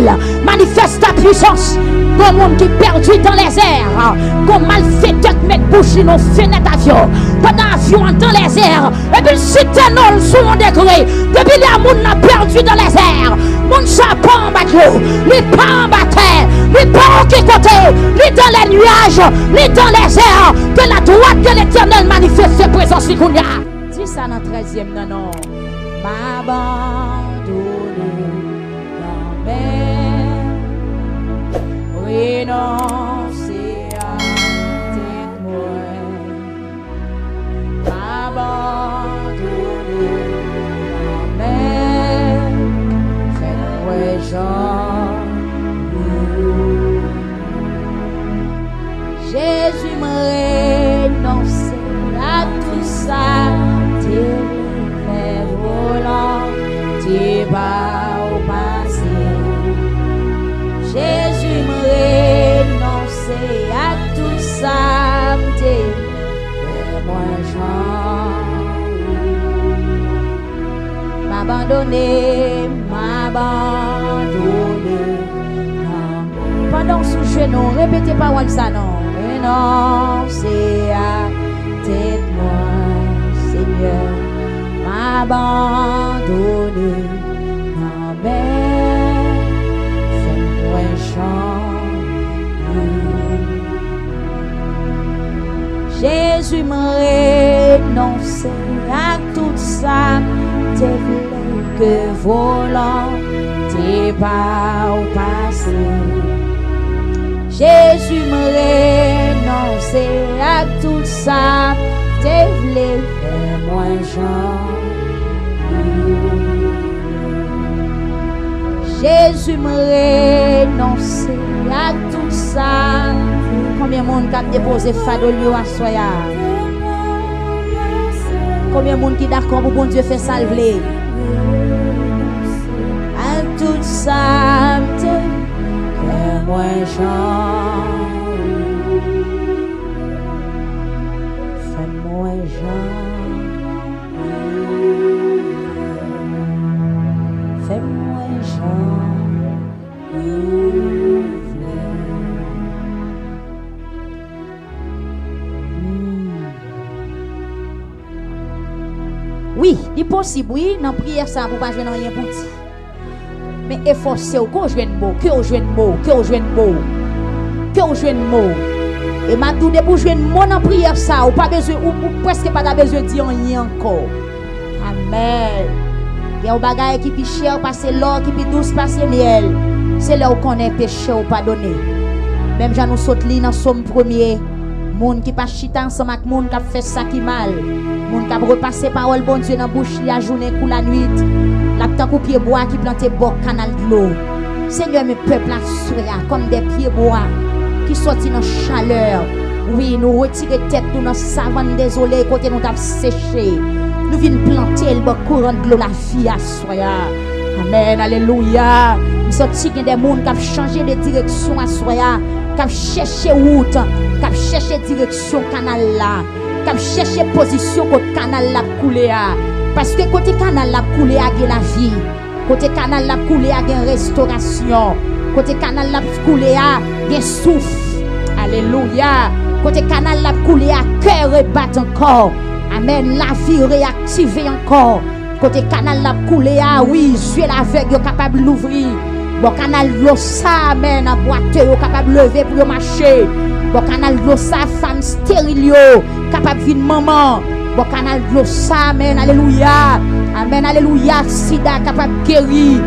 ciel. Manifeste ta puissance. Bon monde qui perdu dans les airs. Comme malfaiteur qui met bouche dans nos fenêtres d'avion. Pendant l'avion dans les airs. Et puis si t'es non sous un degré. Depuis là, monde n'a perdu dans les airs. Monde ça pas en bateau. Les pas en bataille. Les pas en qui côté. Les dans les nuages. Les dans les airs. Que la droite de l'éternel manifeste ses présences. Dis ça dans 13e non. M'abandonner dans mer. Renoncer à tes moyens. M'abandonner dans mer. Fais-moi genre. Jésus me renoncer à tout ça. T'es fait volant. T'es pas au passé. Jésus me renoncer à tout ça. T'es moi Jean. M'abandonner. Pendant sous genou, répétez parole ça non. Renoncer à tes moi, Seigneur. M'abandonner. Fais-moi chanter. Jésus me renoncer à tout ça. T'es que volant, t'es pas au passé. Jésus me renoncer à tout ça. T'es v'lé, fais-moi chanter. Jésus me renoncer à tout ça. Combien de monde qui a déposé fadolio à soya? Combien de monde qui d'accord pour bon Dieu faire salver? À tout ça, fais-moi chanter. Fais-moi chanter. Fais-moi chanter. Oui, il est possible, oui, dans la prière, ça ne peut pas jouer rien pour dire. Mais efforcez-vous, qu'on joue un mot, qu'on joue un mot, qu'on joue un mot, qu'on joue un mot. Et maintenant, pour jouer un mot dans la prière, ça, ou pas besoin, ou presque pas besoin de dire rien encore. Amen. Il y a un bagage qui est cher, passer l'or, qui est douce, passer miel. C'est là où on est péché ou pardonné. Même si nous sautons dans Somme 1er, monde qui pas chita ensemble avec monde qui fait ça qui mal. Moun k'ap repasser parole bon Dieu dans bouche la journée ou la nuit. La tant coup pied bois qui planté bord canal de l'eau. Seigneur, mes peuples là comme des pieds bois qui sortent dans chaleur. Oui, nous retirer tête nous dans savane désolé côté nous t'a séché. Nous venons planter le courant de l'eau la vie à soya. Amen, alléluia. Nous sorti des monde qui ont changé de direction à soya, qui ont cherché route, qui ont cherché direction canal là. Qui chercher position côté canal la couler parce que côté canal la couler a la vie, côté canal la couler a restauration, côté canal la couler a souffle. Alléluia. Côté canal la couler a cœur rebat encore. Amen. La vie réactivée encore. Côté canal la couler a oui, yeux l'aveugle capable l'ouvrir. Bon canal l'eau ça amen, boiteux capable lever pour marcher. Bon canal l'eau ça femme stérile capable vivre maman. Bon canal l'eau ça amen, alléluia. Amen, alléluia. Sida capable guérir.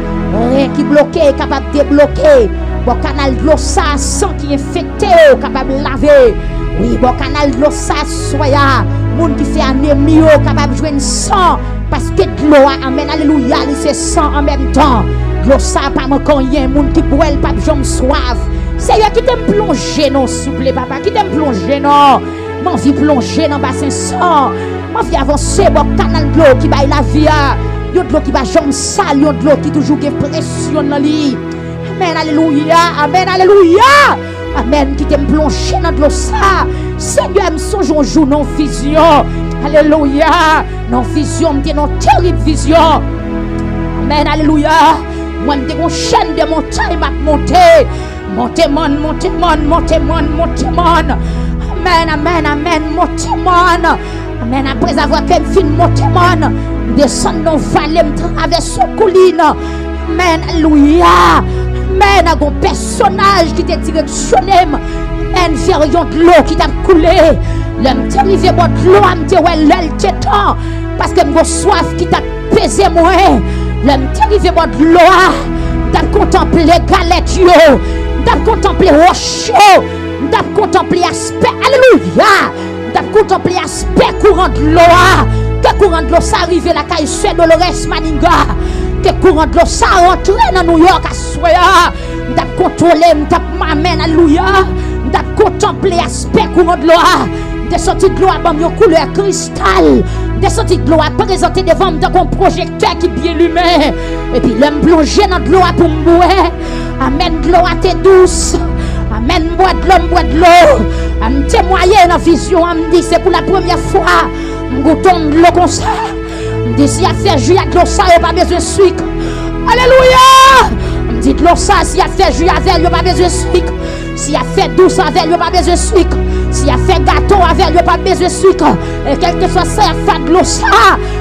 Rien qui bloqué capable débloquer. Bon canal l'eau ça sang qui infecté capable laver. Oui, bon canal l'eau ça soya. Monde qui fait anémie capable joindre sang parce que de l'eau amen, alléluia, c'est sang en même temps. L'eau ça pas manquant rien, monde qui boit pas jambe soif. Seigneur qui t'aime plonger non s'il vous plaît papa, qui t'aime plonger non. M'en vie plonger dans bassin sang. M'en vie avancer bon canal de l'eau qui baille la vie. Yon de l'eau qui va jambe sale, yon de l'eau qui toujours qui pression dans lui. Amen, alléluia, amen, alléluia. Amen, qui t'aime plonger dans de l'eau ça. Seigneur, me songe un jour non vision. Alléluia, non vision, m'te non terrible vision. Amen, alléluia. Moi, je suis une chaîne de montagne, m'a monté. Montez, montez, montez, montez, montez. Amen, amen, amen, montez, montez. Amen, après avoir qu'elle fin montez, montez. Descendre dans la vallée, traverser la colline. Amen, alléluia. Amen, à un personnage qui t'a directionné. Amen, vers de l'eau qui t'a coulé. L'homme t'est arrivé bon de l'eau, m'te ouais l'elle t'est temps. Parce que m'go soif qui t'a pesé moi. L'homme t'est arrivé bon de l'eau. T'as contemplé galette yo. T'as contemplé roche yo. T'as contemplé aspect. Alléluia. T'as contemplé aspect courant de l'eau. Que courant de l'eau ça arrive la caille chez Dolores Maninga. Que courant de l'eau ça rentre dans New York à Soya. T'as contrôlé, t'as m'amène alléluia. T'as contemplé aspect courant de l'eau. Des sorties de l'eau à une couleur cristal. Des sorties de l'eau à présenter devant un projecteur qui bien allumé. Et puis l'homme plongé dans de l'eau pour me boire. Amen, de l'eau à tes douce. Amen, bois de l'homme, bois de l'eau. À me témoigner dans la vision, à me dit c'est pour la première fois. Je goûte de l'eau comme ça. Je me dis si y a fait jus à de l'eau ça, il n'y a pas besoin de sucre. Alléluia. Je me dis de l'eau ça, si y a fait jus avec, il n'y a pas besoin de sucre. Si y a fait douce avec, il n'y a pas besoin de sucre. Si y a fait gâteau avec, il n'y a pas besoin de sucre. Et quel que soit ça, il y a fait de l'eau ça.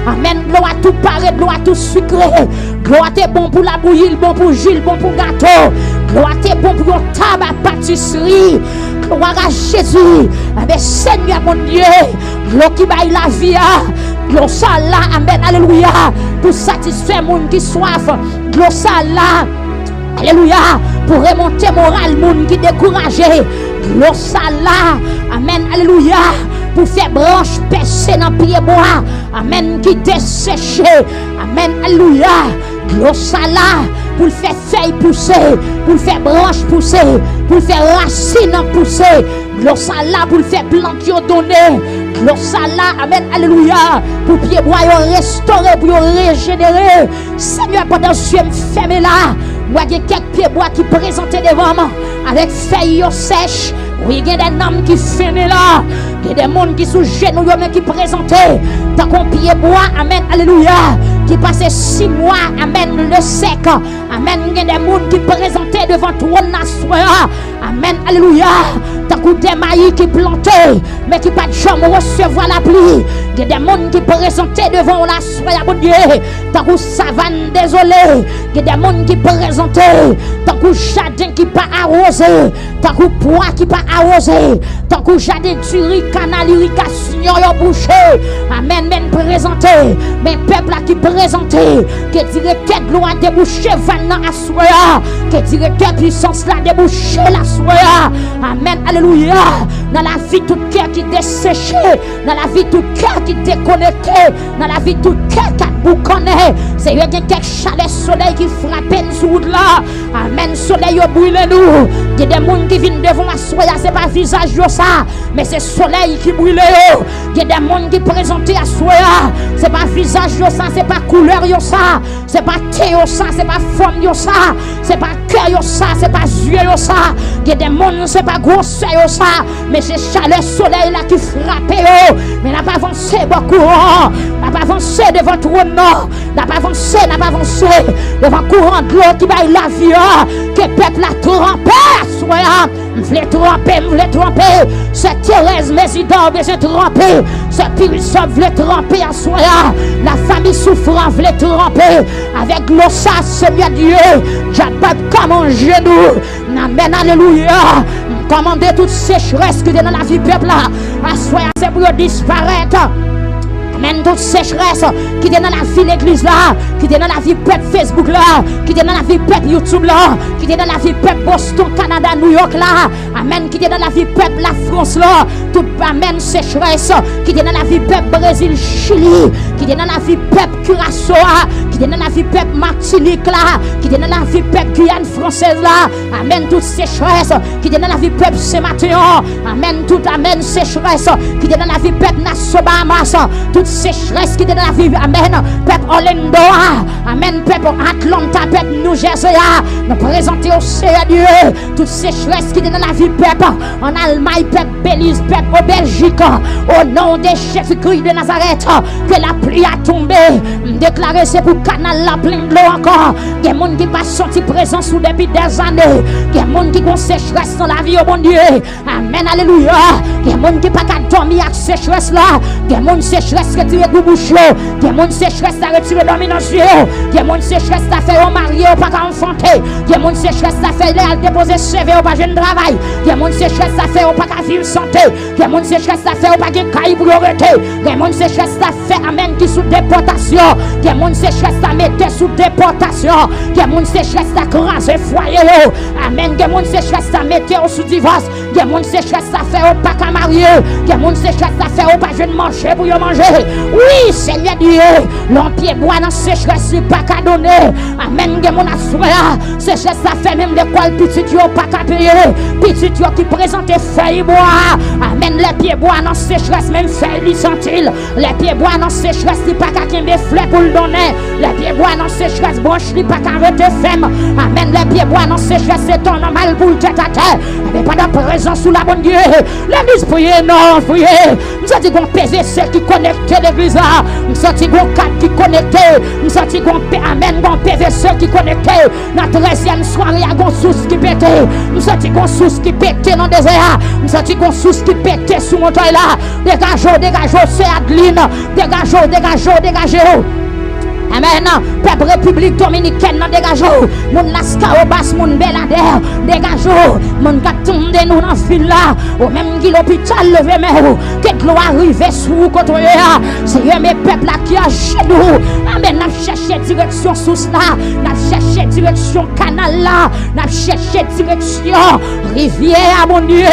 Amen, de l'eau à tout paré, de l'eau à tout sucré. De l'eau à t'es bon pour la bouillie, bon pour Gilles, bon pour gâteau. De l'eau à t'es bon pour un tabac pâtisserie. Gloire à Jésus. Amen, Seigneur mon Dieu. De l'eau qui baille la vie. De l'eau ça là, amen, alléluia. Pour satisfaire les gens qui soif. De l'eau ça là. Alléluia. Pour remonter moral, moun qui découragé. L'eau ça là. Amen. Alléluia. Pour faire branche percée dans pied bois. Amen. Qui desséché. Amen. Alléluia. L'eau ça là. Pour faire feuille pousser. Pour faire branche pousser. Pour faire racine pousser. L'eau ça là. Pour faire plante donner. L'eau ça là. Amen. Alléluia. Pour pied bois restaurer. Pour régénérer. Seigneur, pendant que je suis fermé là. Moi, il y a quelques pieds bois qui présentaient devant moi avec feuilles sèches. Oui, il y a des hommes qui finissent là. Il y a des gens qui sont genoux qui présentaient. Tant qu'on pied bois, amen, alléluia. Qui passaient 6 mois, amen, le sec. Amen, il y a des gens qui présentaient devant toi, amen, alléluia. Tant qu'on des maïs qui plantaient, mais qui pas de jamais recevoir la pluie. Il y a des gens qui présentaient devant la soie, mon Dieu. Tant qu'on savane, désolé. Il y a des gens qui présentaient. Tant qu'on jardin qui pas arrosé. Tant qu'on poids qui pas arrosé. Tant qu'on jardin du riz, canal, irrigation, yo bouché. Amen, men présenté. Mais peuple qui présenté. Que directeur de l'eau a débouché, vanna à soya. Que directeur puissance là débouché la soya. Amen, alléluia. Dans la vie, tout cœur qui desséché. Dans la vie, tout cœur qui déconnecté. Dans la vie, tout cœur qui bouconné. C'est y a quelques chalets soleil qui frappent nous là. Amen, soleil au brûle nous. Il y a des gens qui viennent devant la soya, c'est pas visage ça, mais c'est soleil qui brûle. Il y a des gens qui présentent à soya, c'est pas visage ça, c'est pas couleur ça, c'est pas thé ça, c'est pas forme ça, c'est pas cœur ça, c'est pas yeux ça. Il y a des gens, c'est pas grosseur ça, mais c'est chaleur soleil là qui frappe. Mais n'a pas avancé beaucoup, n'a pas avancé devant tout le nord, n'a pas avancé devant courant de l'eau qui baille la vie, que peuple a trempé à soya. M'vle tremper, c'est Thérèse Mésidor besoin tremper, c'est Pilsop vle tremper à soya, la famille souffrant vle tremper, avec l'eau ça, Seigneur Dieu, j'appelle comme un genou, amen, alléluia, commander toute sécheresse qui est dans la vie peuple là, à soya c'est pour disparaître. Amen, toute sécheresse qui est dans la vie l'église là, qui est dans la vie peuple Facebook là, qui est dans la vie peuple YouTube là, qui est dans la vie peuple Boston, Canada, New York là, amen, qui est dans la vie peuple la France là, toute amen sécheresse qui est dans la vie peuple Brésil, Chili, qui est dans la vie peuple Curaçao, qui est dans la vie peuple Martinique là, qui est dans la vie peuple Guyane française là, amen, toute sécheresse qui est dans la vie peuple Saint-Mathéon, amen, toute amen sécheresse qui est dans la vie peuple Nassau Bahamas, toute sécheresse qui est dans la vie, amen, peuple Orlando, amen, peuple Atlanta, peuple New Jersey, nous présentons chanter au Seigneur Dieu. Toute sécheresse qui est dans la vie peuple, en Allemagne, peuple Belize, peuple au Belgique, au nom de Jésus-Christ de Nazareth, que la pluie a tombé. Déclarer c'est pour canal la plein de l'eau encore. Il y a des gens qui ne sont pas présents sous depuis des années. Il y a des gens qui ont sécheresse dans la vie, oh mon Dieu. Amen, alléluia. Il y a des gens qui ne peuvent pas dormir avec sécheresse là. Il y a des gens qui sécheresse retirer le bouchon. Il y a des gens qui sécheresse à retirer dominance. Il y a des gens qui sécheresse à faire marier ou pas enfanter. Il y a des gens qui sécheresse à faire déposer CV ou pas jeune travail. Il y a des gens qui sécheresse à faire ou pas vivre santé. Il y a des gens qui sécheresse à faire ou pas de caille pour arrêter. Il y a des gens qui sécheresse à faire amen qui sous déportation. Il y a des gens qui sécheresse à mettre sous déportation. Il y a des gens qui sécheresse à craser foyer. Amen. Il y a des gens qui sécheresse à mettre sous divorce. Il y a des gens qui sécheresse à faire ou pas qu'à marier. Il y a des gens qui sécheresse à faire ou pas jeune manger pour y manger. Oui, Seigneur Dieu, l'empire bois dans sécheresse pas qu'à donner. Amen. Il y a des gens qui sécheresse sécheresse à faire même l'école petit yo pas qu'à payer. Petit yo qui présente feuilles bois. Amen. Les pieds bois dans sécheresse même feuilles sentil. Les pieds bois dans sécheresse pas qu'à des fleurs pour le donner. Les pieds bois dans sécheresse branche li pas qu'à rete femme. Amen. Les pieds bois dans sécheresse c'est ton normal pour le tête à terre. Mais pas de présence sous la bonne Dieu. L'église prier non prier. Nous avons dit qu'on PVC qui connecte l'église là. Nous avons dit qu'on 4 qui connecte. Nous avons dit qu'on amen qu'on PVC qui connecte. Dans 13e soirée il y a une source qui pète. Nous avons dit qu'on source qui pète dans le désert. Nous avons dit qu'on source qui pète sous mon toit là. Dégagez c'est Adeline. Dégagez. Amen. Peuple République Dominicaine, dégagez. Mon Lasca au bas, mon Belader, dégagez. Mon Gatonde, nous dans fil là. Au même qui l'hôpital, levez mais que l'eau arrive sous contre eux. C'est mes peuples là qui a chez nous. Amen. N'a cherché direction sous là. N'a cherché direction canal là. N'a cherché direction rivière, mon Dieu.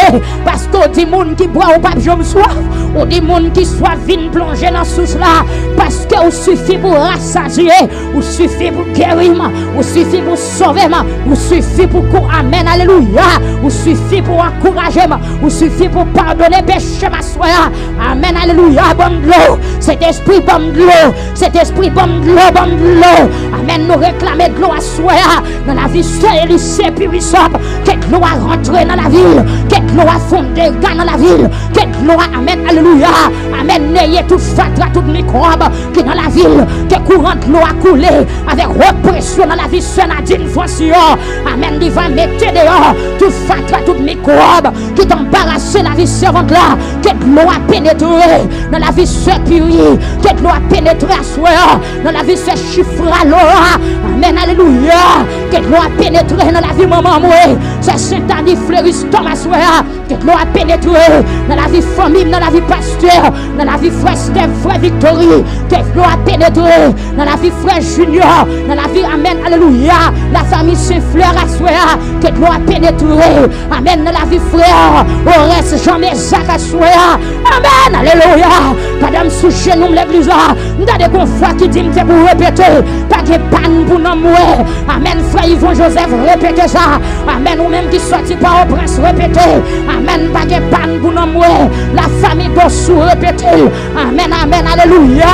Parce que des gens qui boivent au pape, je me soif. Ou des gens qui soient vins plonger dans sous là. Parce que il suffit pour rassasier, il suffit pour guérir, il suffit pour sauver, il suffit pour amen, alléluia, il suffit pour encourager, il suffit pour pardonner péché, ma soeur, amen, alléluia, bon de l'eau, cet esprit bon de l'eau, cet esprit bon de l'eau, amen, nous réclamer de l'eau à soeur, dans la vie seule et lycée puissante, que l'eau a rentré dans la ville, que l'eau a fondé dans la ville, que l'eau a, amen, alléluia, amen, n'ayez tout fatra, tout microbe, qui dans la ville, que courant de l'eau a coulé avec haute pression dans la vie de Nadine Francillon. Amen. Il va mettre dehors tout fatra, tout microbe qui t'embarrasse la vie servante là. Que l'eau a pénétré dans la vie de Puri. Que l'eau a pénétré à soi dans la vie de chiffre à l'eau. Amen. Alléluia. Que l'eau a pénétré dans la vie de maman moi. C'est Saint-Annie Fleuris Thomas soi. Que l'eau a pénétré dans la vie de famille, dans la vie de pasteur, dans la vie de frère Steph, frère Victory. Que l'eau a pénétré dans la vie frère Junior, dans la vie, amen, alléluia, la famille Saint-Fleur à soi, que l'eau a pénétré, amen, dans la vie frère, au reste jamais Zach à soi, amen, alléluia, madame sous genou l'église là, nous avons des fois qui dit que pour répéter, pas de panne pour nous mourir, amen, frère Yvon Joseph, répétez ça, amen, ou même qui sortit par au prince, répétez, amen, pas de panne pour nous mourir, la famille d'Ossou, répétez, amen, amen, alléluia,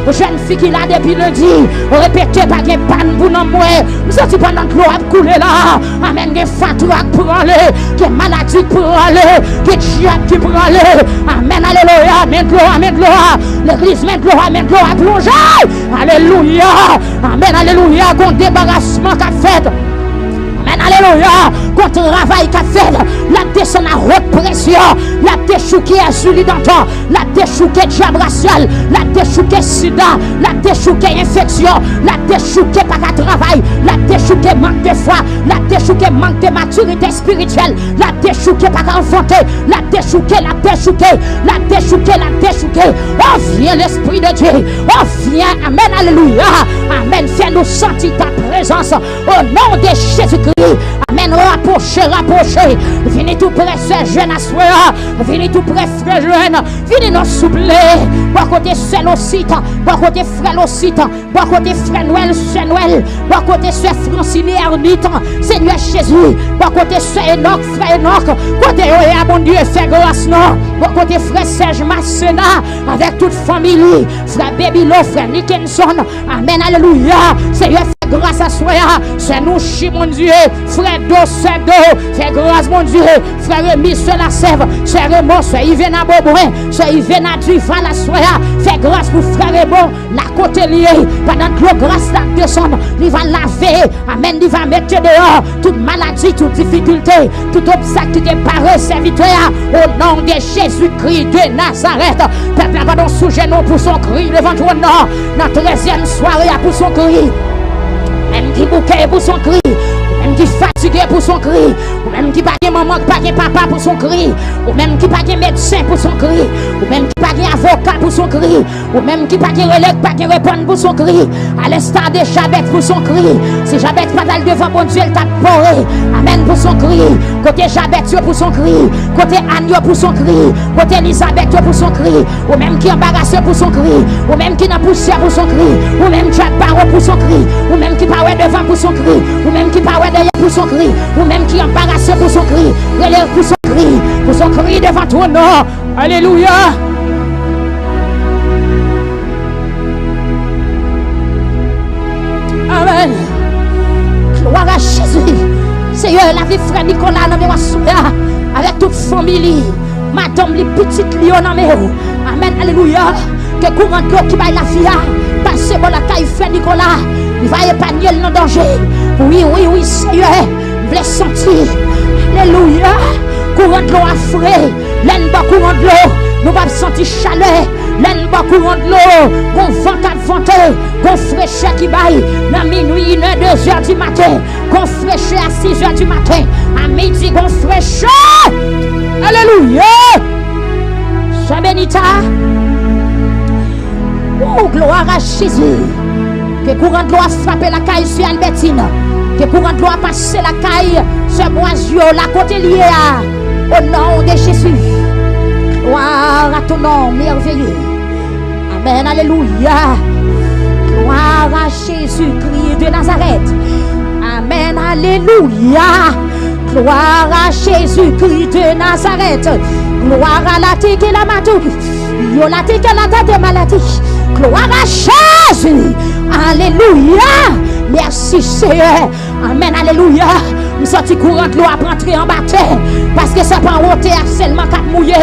jeune fille qui l'a depuis lundi, répétez pas de panne pour nous mourir, nous sommes pendant que l'eau a coulé là, amen, des fatouacs pour aller, des maladies pour aller, des diables qui pour aller, amen, alléluia, amen, l'eau, l'église, amen, l'eau a plongé, alléluia, amen, alléluia, qu'on débarrassement qu'a fait. Amen, alléluia, contre le travail qu'a fait, la descend à haute pression, la déchouquée à Julie Danton, la déchouquée diable racial, la déchouquée sida, la déchouquée infection, la déchouquée par le travail, la déchouquée manque de foi, la déchouquée manque de maturité spirituelle, la déchouquée par enfanter, la déchouquée, oh viens l'Esprit de Dieu, oh viens, amen, alléluia, amen, fais-nous sentir ta présence, au nom de Jésus-Christ. Amen, rapprochez. Venez tout près, frère jeune à soi. Venez tout près, frère jeune. Venez nous soupler. Par côté seul aussi, par côté frère aussi, par côté frère Noël, par côté frère Francine Ernite, Seigneur Jésus. Par côté frère Enoch, côté à mon Dieu, fait grâce, non. Par côté frère Serge Massena, avec toute famille, frère Babylon, frère Nickenson. Amen, alléluia. Seigneur, grâce à soi. C'est nous, chi, mon Dieu. Frère d'eau, sœur d'eau. Fais grâce, mon Dieu. Frère Rémi, sœur la sève. Sœur Raymond, sœur Yvena Bobouin. Sœur Yvena Duval la soi. Fais grâce pour frère Raymond. La côté liée. Pendant que la grâce la descend, il va laver. Amen. Il va mettre dehors toute maladie, toute difficulté, tout obstacle qui est paré serviteur. Au nom de Jésus-Christ de Nazareth. Peuple, pardon, sujet non pour son cri devant toi, non. Notre 13e soirée pour son cri. Même qui bouquet pour son cri. Même qui fatigué pour son cri. Ou même qui pas de maman, pas de papa pour son cri. Ou même qui pas de médecin pour son cri. Ou même qui pas de avocat pour son cri. Ou même qui pas de relève, pas de répondre pour son cri. À l'instar de Jabet pour son cri. Si Jabet pas d'aller devant bon Dieu, elle t'a poré. Amen pour son cri. Côté Jabet pour son cri. Côté Anne pour son cri. Côté Elisabeth pour son cri. Ou même qui embarrassé pour son cri. Ou même qui n'a poussière pour son cri. Ou même qui a parole pour son cri. Ou même qui parle devant pour son cri. Ou même qui parle derrière pour son cri. Ou même qui embarrassé pour son cri. Relève pour son cri devant toi, non. Alléluia. Amen. Gloire à Jésus. Seigneur, la vie frère Nicolas dans mes avec toute famille. Madame les petites lions dans mes Amen. Alléluia. Que courant de l'eau qui va la vie. Passez bon la caille frère Nicolas. Il va épargner le danger. Oui, oui, oui, Seigneur. Vous voulez sentir. Alléluia. Courant de l'eau à frais. L'un bas courant de l'eau. Nous va sentir chaleur. L'un bas courant de l'eau. Qu'on vente à vanter. Qu'on fraîcheur qui baille. Dans minuit, 1, 2 heures du matin. Qu'on fraîcheur à 6 heures du matin. À midi, qu'on fraîcheur. Alléluia. Sois bénita. Oh, gloire à Jésus. Que courant de l'eau a frappé la caille sur Albertine. Que courant de l'eau a passé la caille sur Boisio, la côté liée au nom de Jésus. Gloire à ton nom merveilleux. Amen, alléluia. Gloire à Jésus-Christ de Nazareth. Amen, alléluia. Gloire à Jésus-Christ de Nazareth. Gloire à la tique et la matou. Yo la tique et la tête de maladie. Gloire à Jésus. Alléluia. Merci Seigneur. Amen. Alléluia. Nous sortis courant de l'eau à rentrer en bataille. Parce que ça pas ôter seulement 4 mouillés.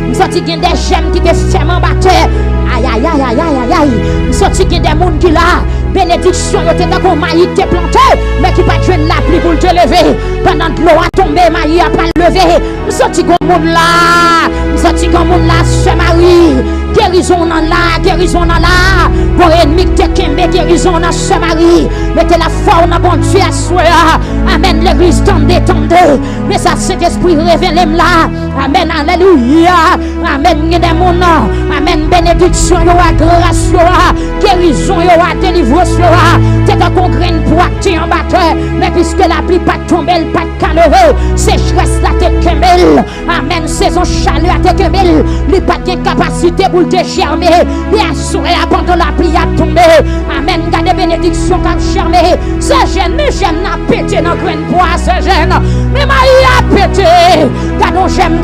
Nous sortis des gemmes qui te ferment en bataille. Aïe aïe aïe aïe aïe aïe. Nous sortis des gens qui là. Bénédiction, yo te dans maïs te planté. Mais qui pas joué la pluie pour te lever. Pendant que l'eau a tombé, maïs a pas levé. Nous sortis des gens là. Nous sortis des gens là, Sœur Marie. Guérison dans là, guérison dans là. Pour ennemi te kembe, guérison dans Sœur Marie. Mettez la foi dans bon Dieu à soi. Amen, l'église tendez. Mais ça, cet esprit révélé là. Amen, alléluia. Amen, il y a des gens. Amen, bénédiction, yo a grâce, yo a guérison, yo a délivrance, yo a. C'est un congrès pour acter en batteur. Mais puisque la pluie pas tombée, pas de caloreux, sécheresse la tête kemel. Amen, saison chaleur à tête kemel. Il pas de capacité pour te germer. Et assurer pendant la pluie a tombé. Amen, gardez bénédiction comme germer. Ce jeune, mais j'aime n'a pété dans le grain de bois, ce jeune. Mais Marie a pété. Gardons j'aime.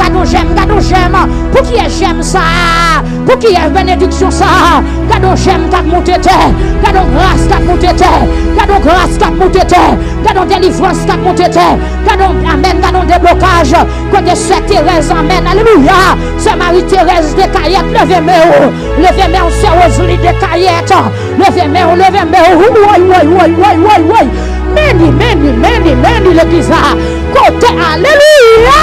Pour qui j'aime ça? Pour qui est bénédiction ça? Gardons j'aime qu'à monter terre. Gardons grâce qu'à monter terre. Gardons grâce qu'à monter terre. Gardons délivrance qu'à monter terre. Gardons amen, gardons déblocage. Côté Sœur Thérèse, amen, alléluia. Sœur Marie-Thérèse de Cayette, levez-moi. Levez-moi, Sœur Rosalie de Cayette. Levez-moi. Oui. Meni l'église. Côté, alléluia.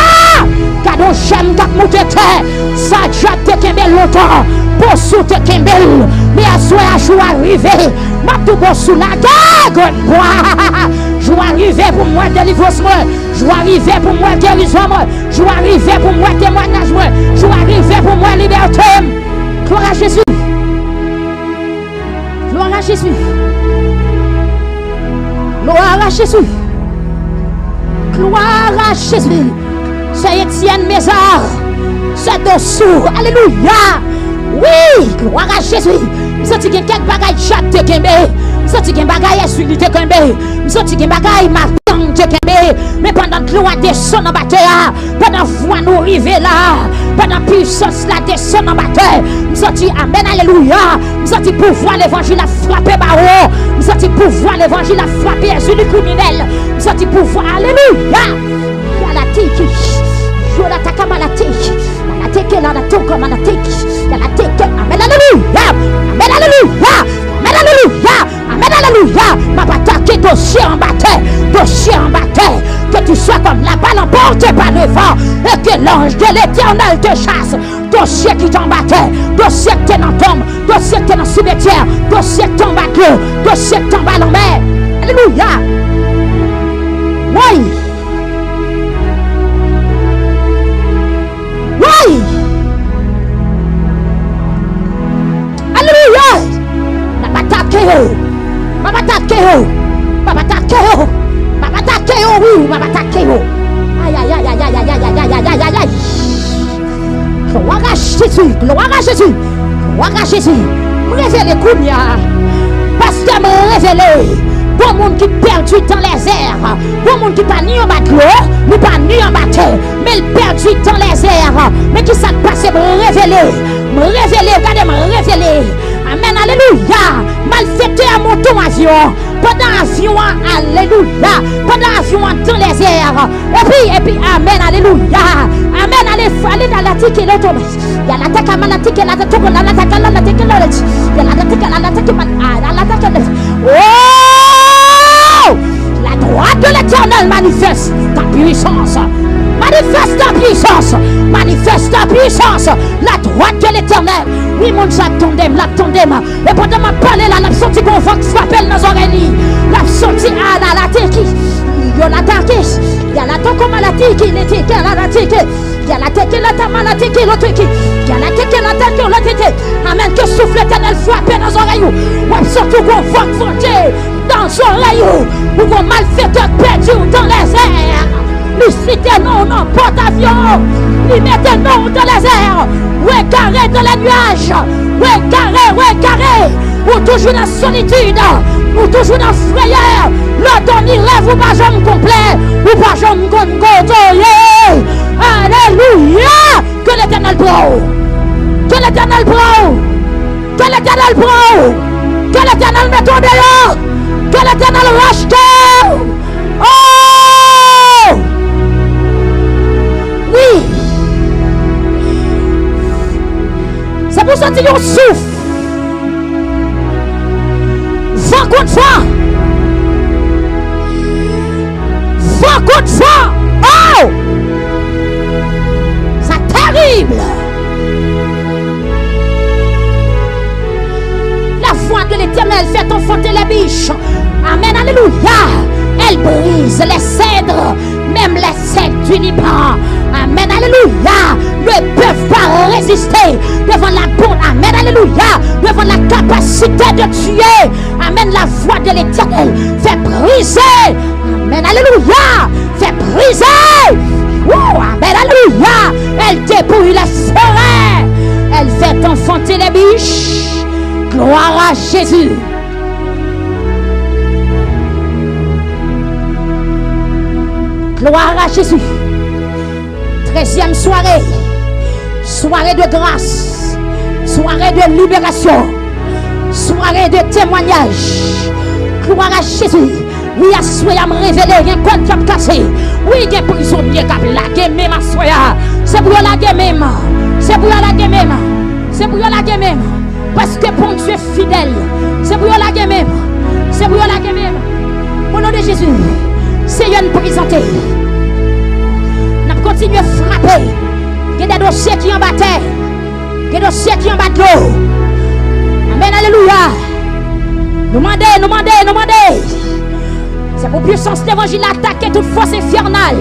Gardons j'aime qu'à monter terre. Ça déjà te kembel longtemps. Pour sous te kembel. Mais à soi à jour arrivé. Ma tout bon sous la gueule. Je vais arriver pour moi délivrance. Je vais arriver pour moi guérison. Je vais arriver pour moi témoignage. Je vais arriver pour moi liberté. Gloire à Jésus. Gloire à Jésus. Gloire à Jésus. Gloire à Jésus. C'est Étienne Mézard. C'est dessous. Alléluia. Oui. Gloire à Jésus. Nous sommes quelques bagailles chat te kembe. Nous sommes quelques bagailles essuie te kembe. Nous sommes quelques bagailles matin te kembe. Mais pendant que l'eau descend en bataille, pendant que nous arrivons là, pendant puissance la descend en bataille. Nous senti amen, alléluia. Nous senti pouvoir l'évangile a frappé Baron. Nous senti pouvoir l'évangile a frappé les criminels. Nous senti pouvoir, alléluia. La tiki, je la taka malatiki, la teke la toka malatiki, la teke, amen, alléluia, amen, alléluia, amen, alléluia, amen, alléluia. Ma bataille, dossier en bataille, dossier en bataille. Que tu sois comme la balle emportée par le vent et que l'ange de l'éternel te chasse. Dossier qui t'embattait, dossier qui t'es dans tombe, dossier qui t'es dans cimetière, dossier qui t'en bat dossier qui t'en bat en mer. Alléluia. Oui. Oui. Alléluia. La bataille, ma bataille, ma bataille. Oui, ma bataille. Aïe, aïe, aïe, aïe, aïe, aïe, aïe, aïe, aïe, aïe, aïe. Gloire à Jésus, gloire à Jésus, gloire à Jésus. Me révéler Kounia. Parce que me révéler. Bon monde qui perdu dans les airs. Bon monde qui pas ni en bas de l'eau, ni pas ni en bas mais il perdu dans les airs. Mais qui s'est passé me révéler. Me révéler, regardez, me révéler. Amen, alléluia. Malfaiteur à mon ton avion. Pendant l'avion, alléluia. Pendant l'avion dans les airs. Et puis, amen, alléluia. Amen, allez dans la tique et l'automne. Il y a l'attaque à la tique et la tique à la tique à la tique à la tique. Il y a l'attaque à la tique à la tique à la tique. Oh! La droite de l'éternel manifeste ta puissance. Manifeste ta puissance. Manifeste ta puissance. La droite de l'éternel. Oui, mon j'attendais, l'attendais. Et pendant ma parole, là, la sortie qu'on voit frappelle dans les oreilles. La sortie à la tiki. Il y a l'attaque. Il y a l'attaque comme la tiki. Il y a la tiki. Il y a la tiki, la tama, la tiki, l'autre tiki. Il y a la tiki, la tiki, l'autre tiki. Amen. Que souffle l'éternel frappe dans les oreilles. Oui, surtout qu'on voit frontier dans les oreilles. Ou qu'on malfaiteur perdu dans les airs. Lui citer non, non, porte-avions. Lui mettez non dans les airs. Ouais, carré dans les nuages. Ouais, carré. Ou toujours dans la solitude. Ou toujours dans la frayeur. Le dernier rêve ou pas jamais complet. Ou pas jamais complet. Alléluia. Que l'éternel brou. Que l'éternel brou. Que l'éternel brou. Que l'éternel mette en dehors. Que l'éternel rachète. Oh! Oui. C'est pour ça que tu souffles. Vent contre vent. Vent contre vent. Oh! C'est terrible. La voix de l'éternel fait enfanter les biches. Amen, alléluia. Elle brise les cèdres, même les cèdres du Liban. Amen, alléluia. Ne peuvent pas résister devant la bonne. Amen, alléluia. Devant la capacité de tuer. Amen, la voix de l'éternel fait briser. Amen, alléluia. Fait briser. Oh, amen, alléluia. Elle dépouille les forêts. Elle fait enfanter les biches. Gloire à Jésus. Gloire à Jésus. 13e soirée. Soirée de grâce. Soirée de libération. Soirée de témoignage. Gloire à Jésus. Oui, à soya me révéler, il y a un code qui a cassé. Oui, il y a un prisonnier qui a lagué même à soya. C'est pour la guerre même. C'est pour la guerre même. C'est pour la guerre même. Parce que bon Dieu est fidèle. C'est pour la guerre même. C'est pour la guerre même. Au nom de Jésus. Seigneur nous présenter. Nous continuons à frapper. Il y a des dossiers qui en battent. Il y a des dossiers qui en battent l'eau. Amen, alléluia. Nous demandez. C'est pour puissance l'évangile attaquer toute force infernale.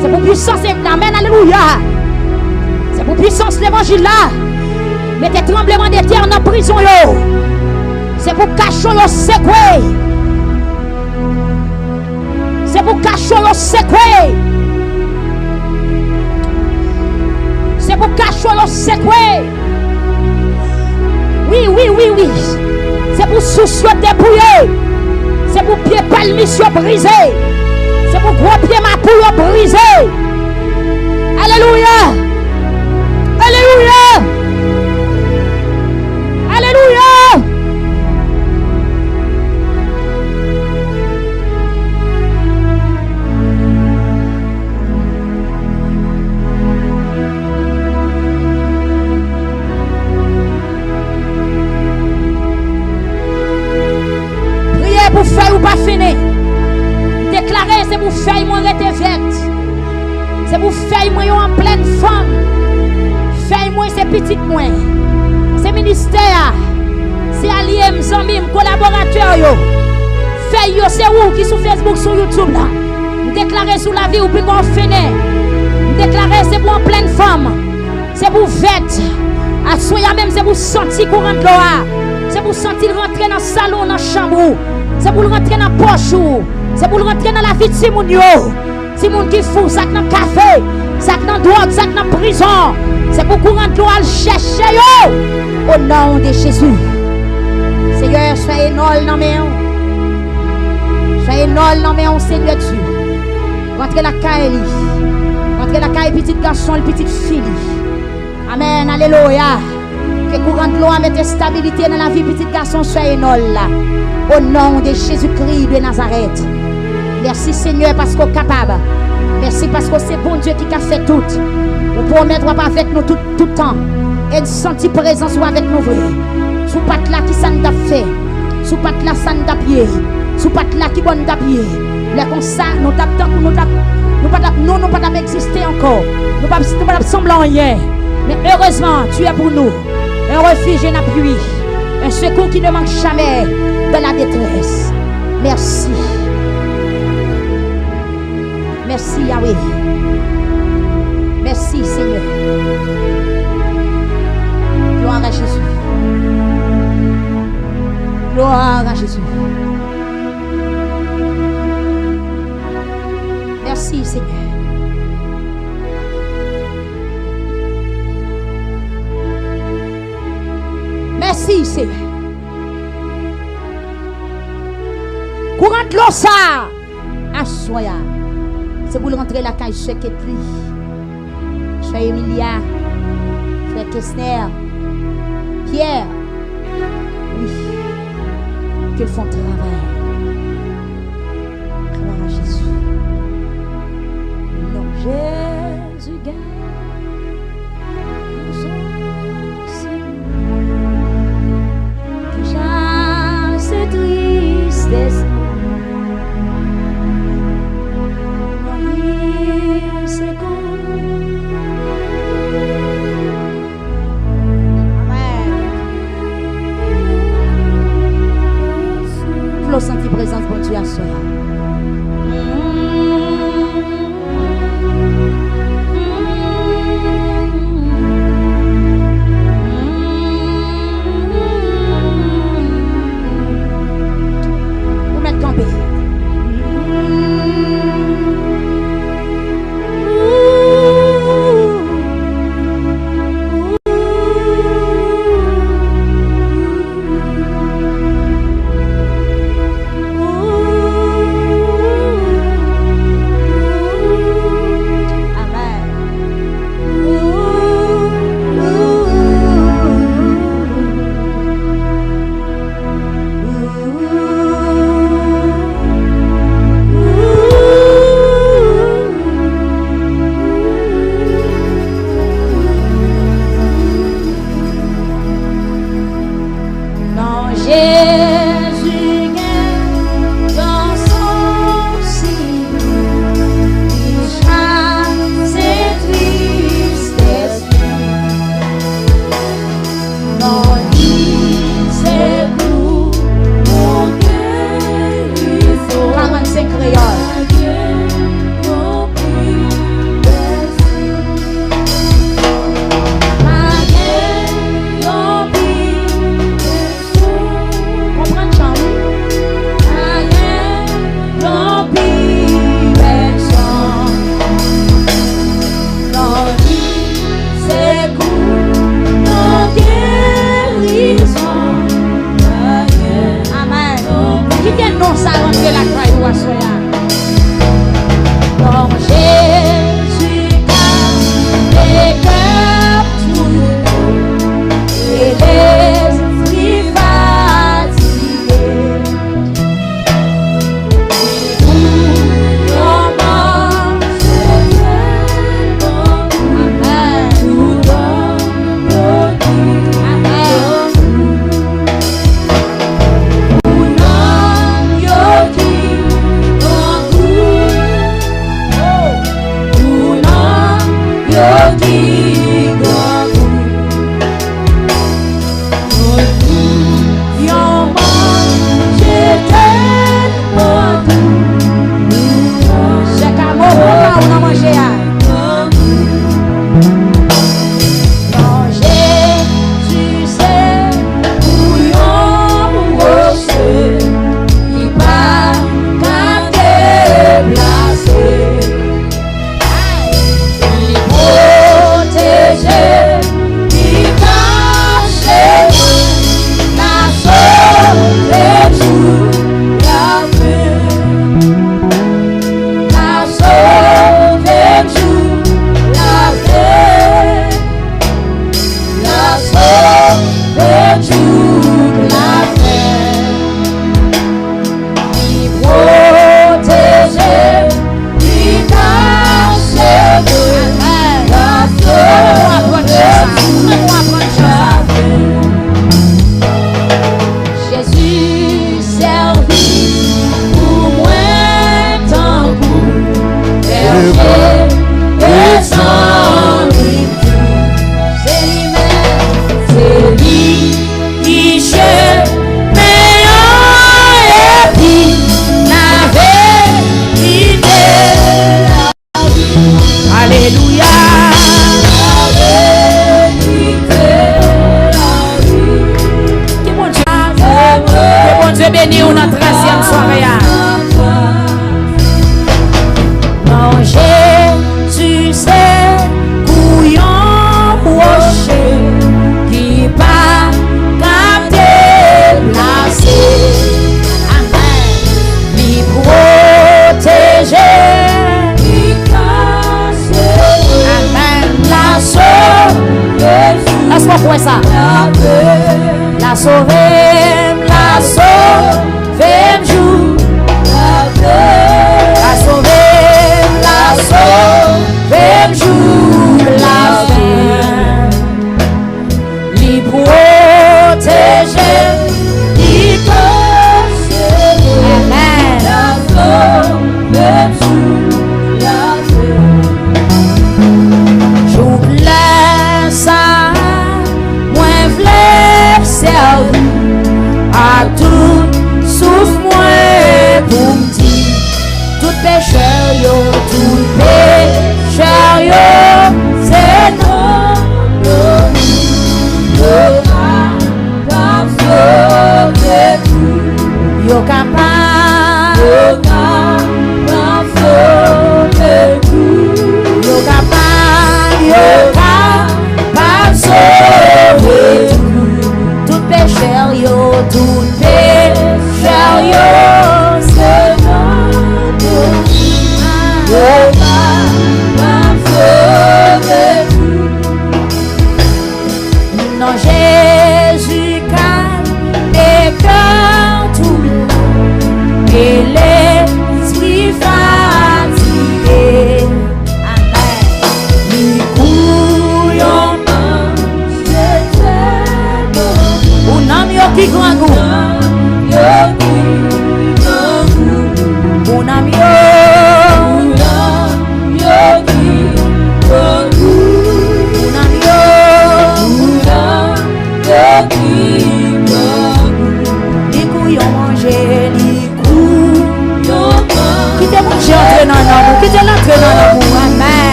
C'est pour puissance, amen, alléluia. C'est pour puissance l'évangile là. Mettez tremblement de terre dans la prison. C'est pour cacher le secret. C'est pour cacher le secret. C'est pour cacher le secret. Oui. C'est pour soucieux dépouiller. C'est pour pied palmission brisé. C'est pour gros pied ma poule brisé. Alléluia. Fais-moi en pleine forme. Fais-moi ces petites moins. Ces ministères. C'est alliés, mes amis, mes collaborateurs. Fais-yo, c'est où qui sur Facebook, sur YouTube là. Déclarer sur la vie ou puis qu'on finit. Déclarer c'est pour en pleine forme. C'est pour fête. À soya même c'est pour sentir courant de l'eau. C'est pour sentir rentrer dans le salon, dans la chambre. C'est pour rentrer dans la poche. C'est pour rentrer dans la vie de Simon. Simon qui fout, ça dans le café, ça dans la drogue, ça dans la prison. C'est pour courant de l'eau à chercher yo. Au nom de Jésus. Seigneur, soyez nul dans mes mains. Soyez nul dans mes mains, Seigneur Dieu. Rentrez la caille. Rentrez la caille, petit garçon, petite fille. Amen, alléluia. Que courant de l'eau mette stabilité dans la vie, petit garçon, soyez nul là. Au nom de Jésus-Christ de Nazareth. Merci Seigneur parce qu'on est capable. Merci parce que c'est bon Dieu qui a fait tout. Vous promettez avec nous tout le temps. Et de sentir présence avec nous vrai. Sous patte là qui ça nous a fait. Sous patte là ça nous a pied. Sous patte là qui bonne nous pied. Là comme ça nous tapons nous pas exister encore. Nous pas sembler rien. Mais heureusement tu es pour nous un refuge et un appui. Un secours qui ne manque jamais de la détresse. Merci. Merci Yahweh. Merci Seigneur. Gloire à Jésus. Gloire à Jésus. Merci Seigneur. Merci Seigneur. Courant de l'eau ça. Assoya. C'est pour rentrer la cage chez Ketli. Chez Emilia. Frère Kessner. Pierre. Oui. Qu'ils font travail. Gloire à Jésus. Non, Jésus gagne. Nous sommes déjà cette tristesse. Senti présence bon Dieu à soi.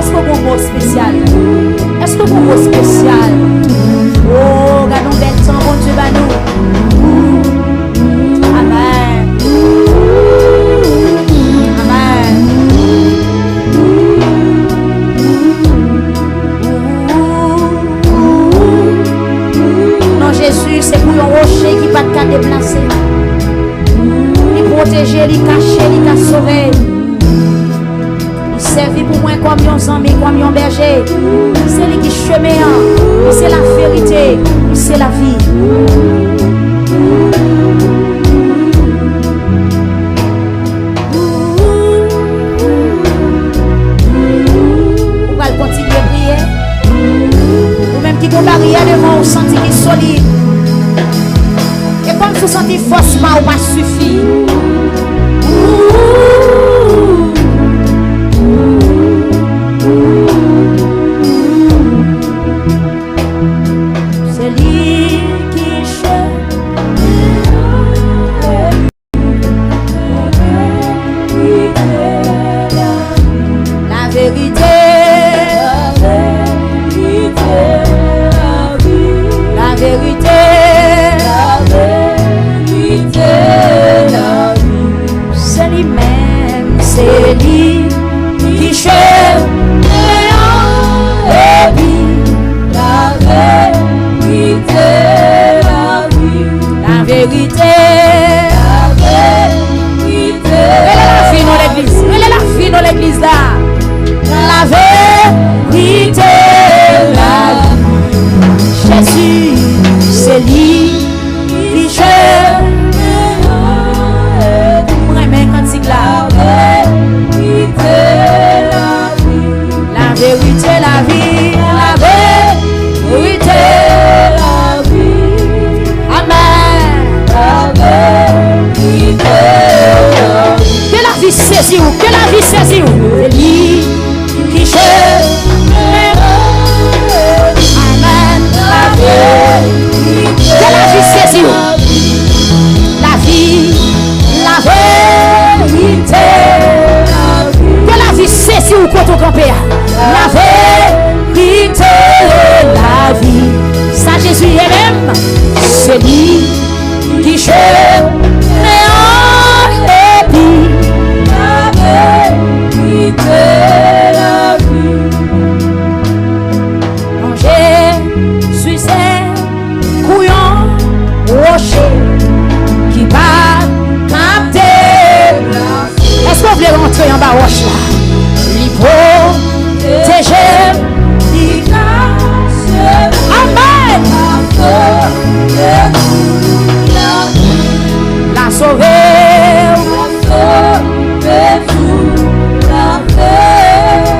Est-ce que vous mot spécial? Est-ce que vous mot spécial? sauvé. Il servit pour moi comme un ami, comme un berger. C'est lui qui chemin, c'est la vérité, c'est la vie. On va continuer à prier. Ou même qui ont barrière devant, vous sentez qu'il est solide. Et comme vous sentez forcément, ou pas suffit. C'est lui qui cherche la vérité. La vérité, c'est lui-même, c'est lui qui cherche la vie, la vérité, la vérité. Elle est la vie dans l'église, elle est la vie dans l'église là. La vérité, la vie. Jésus, c'est lui qui cherche. La vérité, la vie, la vérité, la vie. Amen. La vérité, la vie. Que la vie saisit où, que la vie saisit où. C'est lui qui cherche. Amen. La vérité. Que la vie saisit où. La vie, la vérité. Que la vie saisit où quand on campé. La vérité, la vie. Ça Jésus elle-même, c'est lui qui cherche et puis la vérité, la vie. Quand Jésus c'est couillon rocher qui va capter. Est-ce qu'on voulait rentrer en bas roche là? Protéger, amen. La sauver,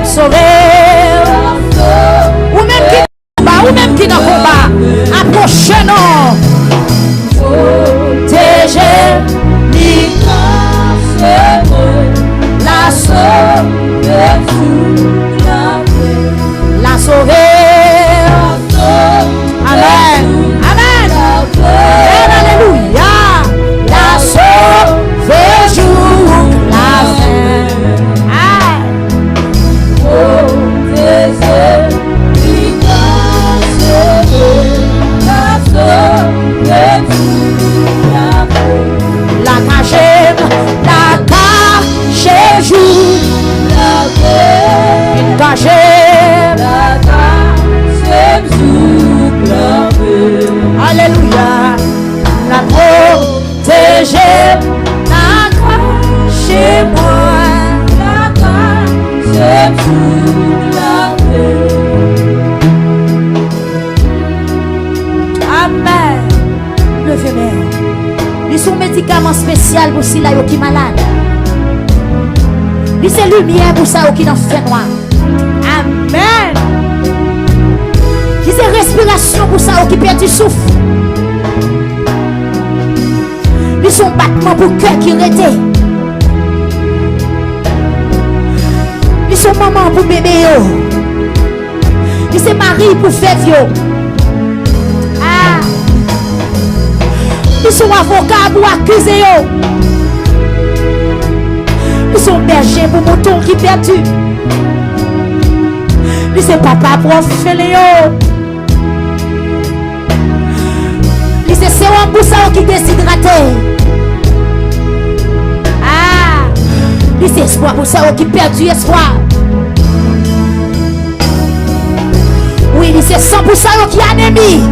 sauver. Ou même qui dans le combat, approchez-nous. Protéger, la sauver. La sauver. Amen. Amen. Alléluia. La sauver jour la fin. La cachée jour. Une cachée. Alléluia. La protéger. La cachée moi. La cachée jour la paix. Amen. Levez-moi. Ils sont médicaments spéciaux pour ceux qui sont malades. Ils sont lumière pour ceux qui sont fait noir. Amen. Ils sont respiration pour ceux qui perdent du souffle. Ils sont battements pour cœur qui rete. Ils sont maman pour bébé. Ils sont mari pour faire vieux. Ils sont avocats pour accuser. Ils sont bergers pour mouton qui perdu. Ils sont papa pour fêler. Ils sont sérum pour ça qui déshydraté. Ils sont espoir pour ça qui perdu espoir. Oui, ils sont 100% qui anémie.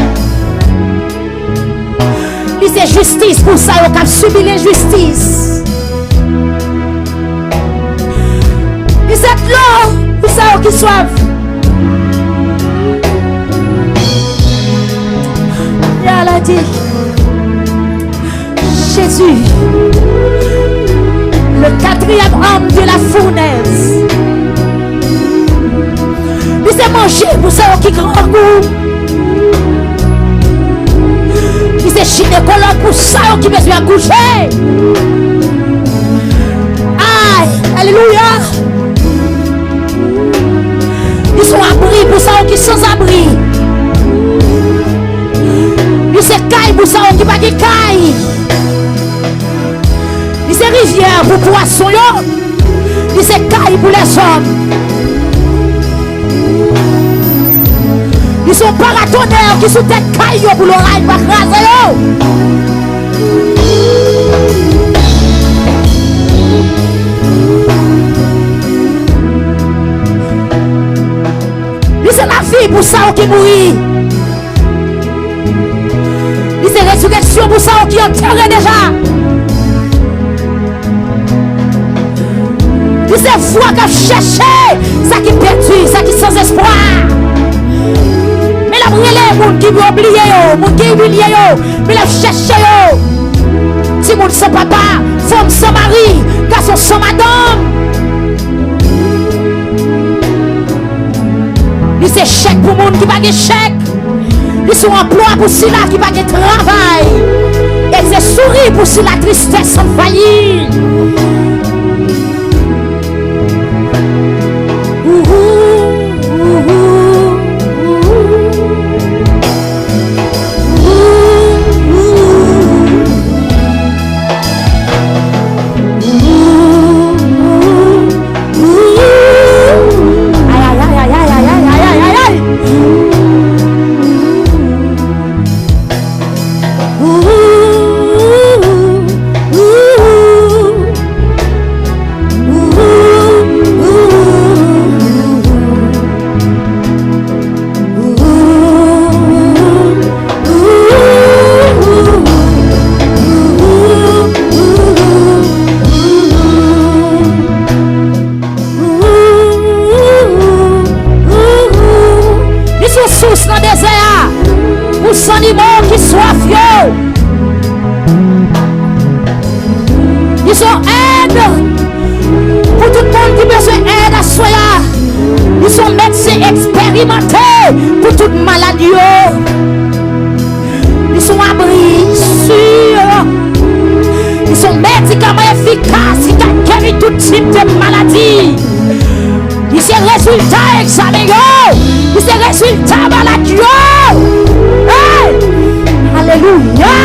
C'est justice pour ça qui a subi l'injustice. cette l'eau pour ça qui soif. Et elle a dit, Jésus, le quatrième homme de la fournaise, il s'est mangé pour ça qui grand goût. Il s'est gynécologue pour ça qui besoin coucher. Aïe, alléluia. Ils sont abris pour ça qui sont sans abri. Ils sont caille pour ça qui pas de caille. Ils sont rivière pour poissons. Ils sont caille pour les hommes. Ils sont paratonnerres qui sont tête caille pour l'oreille pour craser. C'est la vie pour ça qui mourit. C'est la résurrection pour ça qui enterré déjà. C'est foi qui cherche ça qui perdu, ça qui sans espoir. Mais la brûlé, les gens qui veulent oublier, les gens qui humilié, mais la cherche. Si monde sans papa, femme sans mari, garçon sans madame. C'est chèque pour les gens qui n'ont pas de chèque. Ils sont emploi pour ceux qui n'ont pas de travail. Et c'est sourire pour ceux la tristesse sans faillir. Pour toute maladie, ils sont abris sûrs, ils sont médicaments efficaces qui guérissent tout type de maladie. Ils sont résultats examinés, ils sont résultats maladie. Hey! Alléluia!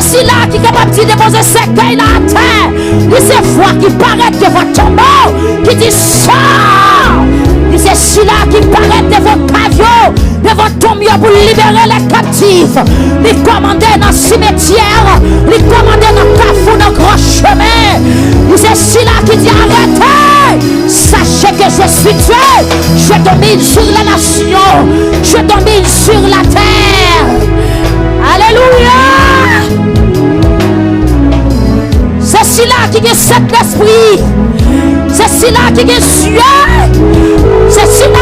C'est là qui est capable de déposer ses cailles dans la terre. Et c'est foi qui paraît devant ton mort, qui dit sort. Et c'est celui-là qui paraît devant pavillon, devant ton mieux pour libérer les captifs. Les commander dans le cimetière, les commander dans le carrefour, dans le grand chemin. Et c'est celui-là qui dit arrêtez. Sachez que je suis Dieu. Je domine sur la nation. Je domine sur la terre. Alléluia. C'est celui-là qui est cet esprit. C'est celui-là qui est Dieu. C'est celui-là.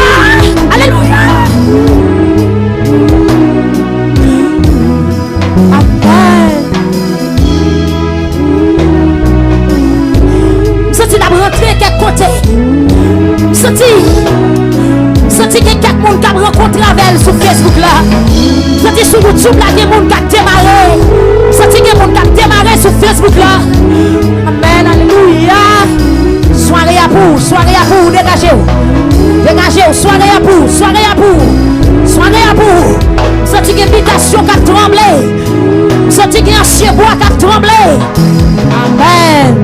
Alléluia. Amen. Senti la rentrée quelque côté. Senti qu'il y a 4 personnes qui ont rencontré avec elle sur Facebook là. Senti sur YouTube là, il y a des gens qui ont démarré. Senti qu'il y a des gens qui ont démarré sur Facebook là. Amen, alléluia. Soirée à vous, dégagez-vous. Dégagez-vous, soirée à vous. Soirée à vous. Senti qu'il y a une invitation qui a tremblé. Senti qu'il y a un ancien bois qui a tremblé. Amen.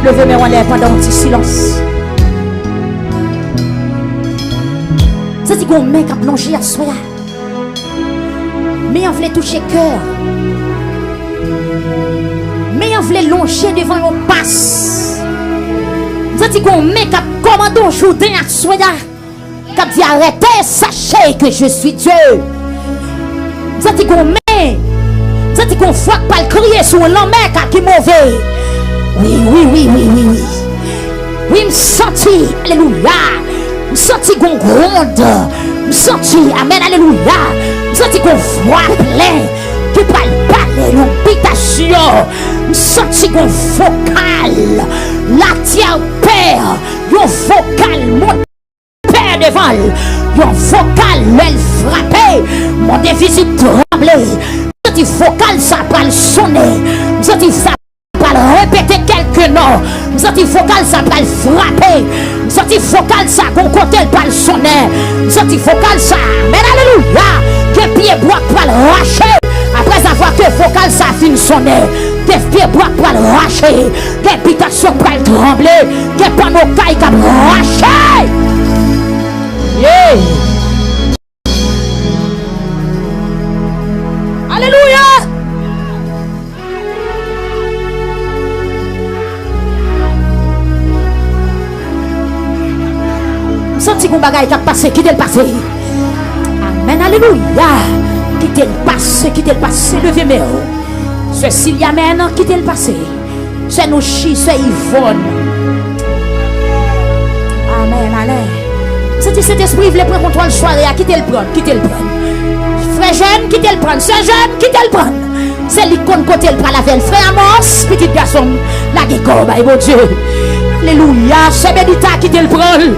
Levez mes en l'air pendant un petit silence. Ça dit qu'on met qu'à plonger à soi. Mais on voulait toucher cœur. Mais on voulait longer devant une passe. Ça dit qu'on met qu'à commander aujourd'hui à soi. Qu'à dit arrêtez, sachez que je suis Dieu. Ça dit qu'on met. Ça dit qu'on frappe pas le crier sur l'homme qui est mauvais. Oui. Oui, me senti, alléluia. Me senti qu'on gronde. Me senti, amen, alléluia. Me senti qu'on voit plein. Qui parle pas de l'habitation. Me senti qu'on vocal. La terre père. Yon vocal, mon père devant. Yon vocal, elle frappé. Mon déficit tremblé. Me senti vocal, ça va le sonner. Me senti ça. Répéter quelques noms. Nous senti focal ça va le frapper. Nous senti focal ça qu'on côté pas le sonner. Nous senti focal ça. Mais alléluia. Que pied bois pas le racher. Après avoir que focal ça fin sonner. Que pied bois pas le racher. Que habitation pas le trembler. Que panneau caille comme racher. Yeah. Alléluia. Senti qu'on bagaille qui a passé, qui est passé. Amen, alléluia. Qui est le passé, levez mes hauts. C'est Sylvia, amen, qui est le passé. C'est nos chi, c'est Yvonne. Amen. C'est cet esprit, il voulait prendre contrôle soirée, qui est le prendre. Frère jeune, qui est le prendre. Sœur jeune, qui est le prendre. C'est l'icône côté le prend la veille. Frère Amos, petit garçon, la guéco, mon Dieu. Alléluia, c'est Bédita qui est le prendre.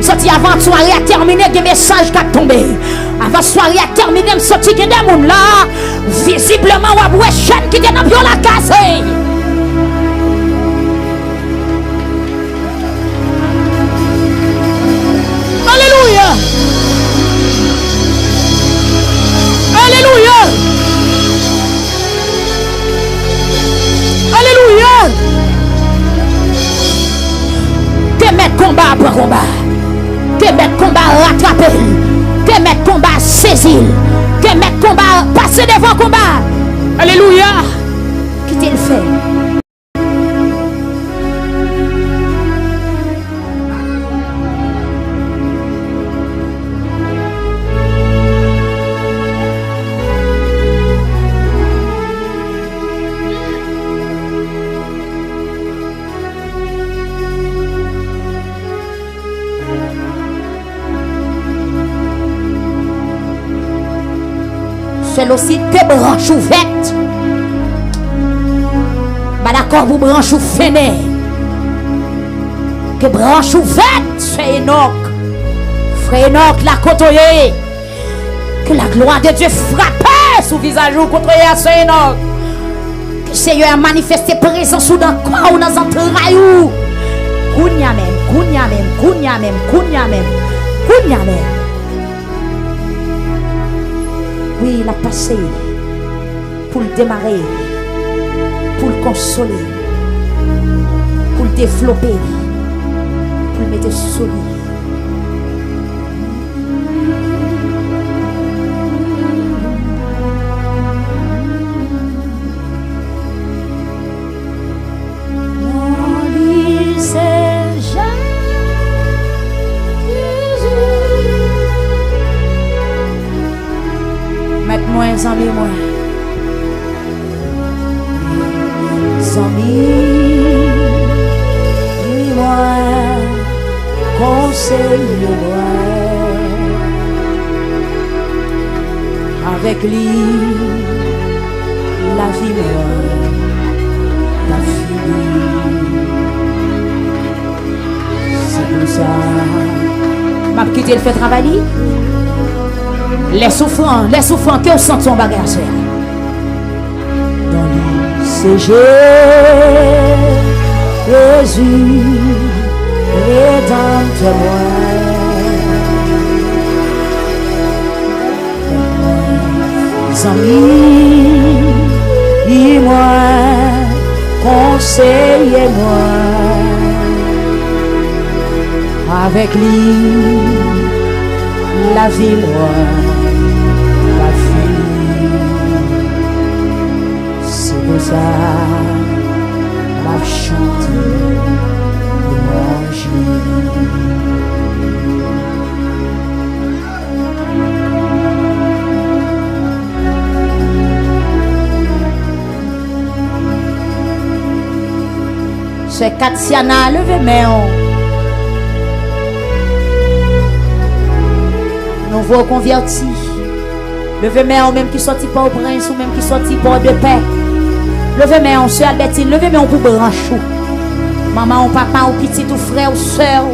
Sorti avant soirée à terminer des messages qui ont tombé. Avant soirée à terminer, sorti des gens là. Visiblement, on a chaîne qui est dans la case. Alléluia. Alléluia. Alléluia. Que mettre combat après combat. Que mettre combat rattraper, que mettre combat saisir, que mettre combat passer devant combat. Alléluia. Qui t'est le fait? C'est aussi que branche ouverte. Bah d'accord, vous branche fainé. Que branche ouverte, c'est Enoch. Frère Enoch l'a côtoyé. Que la gloire de Dieu frappe sous visage ou contre c'est Enoch. Que le Seigneur a manifesté présence ou dans le corps ou dans les entrailles. Kounya même. Oui, il a passé pour le démarrer, pour le consoler, pour le développer, pour le mettre solide. Zami moi, conseille-moi. Avec lui, la vie la fille. C'est pour ça. M'a quitté le fait travailler. Les souffrants, que vous sentez son bagage. Dans lui, c'est Jésus, rédempteur-moi. Amis, dis-moi, conseillez-moi. Avec lui, la vie, moi, la fille. C'est pour ça, m'a chanté, manger. C'est Katiana, levez main. Nouveau converti. Levez main même qui sortit pas au prince ou même qui sortit pas de paix. Levez main, soeur Albertine. Levez main pour branche. Maman ou papa ou petit ou frère ou soeur.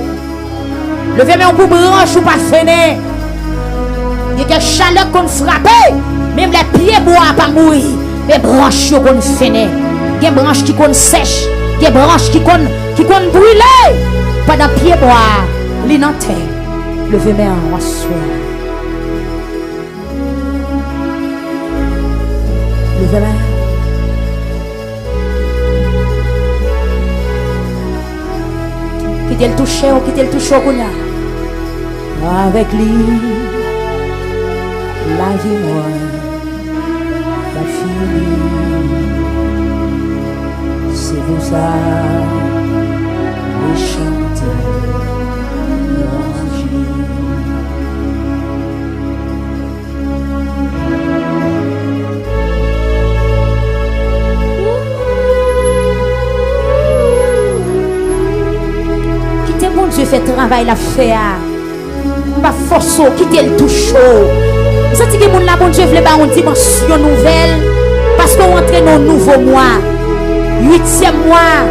Levez main pour branche ou pas freiner. Il y a des chaleurs qu'on frappe. Même les pieds bois pas mourir. Mais branches qu'on freiner. Il y a des branches qui qu'on sèche. Il y a des branches qui qu'on brûler. Pendant pieds bois. L'inanté. Levez main en soir. Levez main. Quittez le toucher ou quittez le toucher au cognac. Avec lui, la vie moi, la fille. C'est pour ça, les chanter. Dieu fait travail la faire. Pas force quitter le tout chaud. Vous savez que mon la bon Dieu veut pas une dimension nouvelle parce qu'on entre dans un nouveau mois. 8e mois.